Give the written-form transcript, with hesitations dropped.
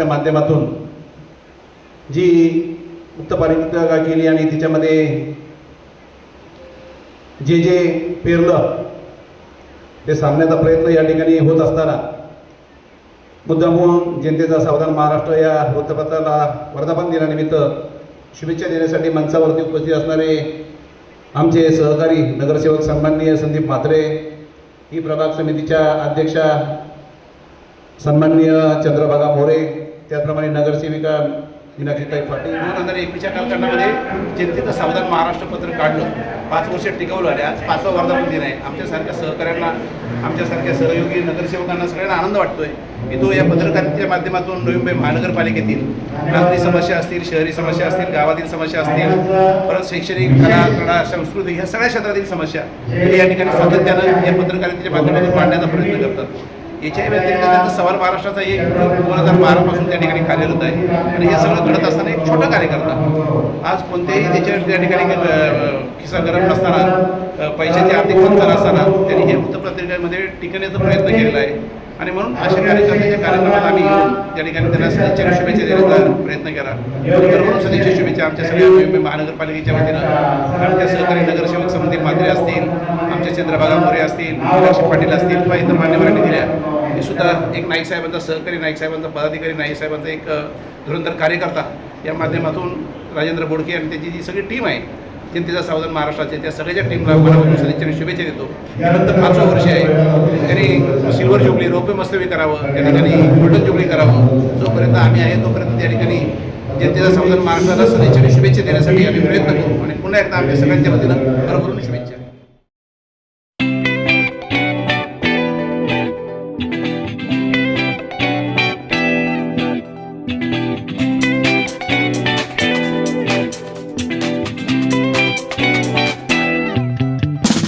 पत्रकारितेच्या माध्यमातून जी वृत्तपत्रिका केली आणि तिच्यामध्ये जे जे पेरलं ते सांगण्याचा प्रयत्न या ठिकाणी होत असताना मुद्दामून जनतेचा सावधान महाराष्ट्र या वृत्तपत्राला वर्धापन दिनानिमित्त शुभेच्छा देण्यासाठी मंचावरती उपस्थित असणारे आमचे सहकारी नगरसेवक सन्माननीय संदीप म्हात्रे, ही प्रभाग समितीच्या अध्यक्षा सन्माननीय चंद्रभागा मोरे, त्याचप्रमाणे नगरसेविका मीनाक्षीताई पाटील, 2021च्या कालखंडामध्ये जनतेचं सावधान महाराष्ट्र पत्र काढलं, 5 वर्ष टिकवलं आणि आज 5वा वर्धापन दिन आहे. आमच्यासारख्या सहकाऱ्यांना, आमच्यासारख्या सहयोगी नगरसेवकांना सगळ्यांना आनंद वाटतोय की तो या पत्रकारितेच्या माध्यमातून नवी मुंबई महानगरपालिकेतील नागरी समस्या असतील, शहरी समस्या असतील, गावातील समस्या असतील, परत शैक्षणिक, कला, क्रीडा, संस्कृती ह्या सगळ्या क्षेत्रातील समस्या या ठिकाणी सातत्यानं या पत्रकारितेच्या माध्यमातून मांडण्याचा प्रयत्न करतात. याच्या व्यतिरिक्त त्यांचा सवाल महाराष्ट्राचा एक 2012 पासून त्या ठिकाणी कार्यरत आहे आणि हे सगळं घडत असताना एक छोटा कार्यकर्ता आज कोणत्याही त्याच्या त्या ठिकाणी खिसा गरम नसताना, पैशाची आर्थिक संचार असताना त्यांनी हे वृत्तपत्रिकांमध्ये टिकण्याचा प्रयत्न केलेला आहे आणि म्हणून अशा कार्यकर्त्याच्या कार्यक्रमात आम्ही येऊन त्या ठिकाणी त्यांना सदिच्छा शुभेच्छा देण्याचा प्रयत्न केला. म्हणून सदिच्छा शुभेच्छा आमच्या सगळ्या मुंबई महानगरपालिकेच्या वतीनं आमच्या सहकारी नगरसेवक संदीप म्हात्रे असतील, आमच्या चंद्रभागा मोरे असतील, मीनाक्षी पाटील असतील किंवा इतर मान्यवरांनी दिल्या. हे सुद्धा एक नाईक साहेबांचा सहकारी, नाईक साहेबांचा पदाधिकारी, नाईक साहेबांचा एक धुरंधर कार्यकर्ता या माध्यमातून राजेंद्र बोडके आणि त्याची जी सगळी टीम आहे जनतेचा सावधान महाराष्ट्राचे, त्या सगळ्याच्या टीमला मनापासून सदिच्छेने शुभेच्छा देतो. त्यानंतर 5वं वर्ष आहे, त्यांनी सिल्वर जुबली, रौप्य मस्तवी करावं, त्या ठिकाणी गोल्डन जुबली करावं. जोपर्यंत आम्ही आहे तोपर्यंत त्या ठिकाणी जनतेचा सावधान महाराष्ट्राला सदिच्छेने शुभेच्छा देण्यासाठी आम्ही प्रयत्न करू आणि पुन्हा एकदा आमच्या सगळ्यांच्या वतीनं भरभरून शुभेच्छा.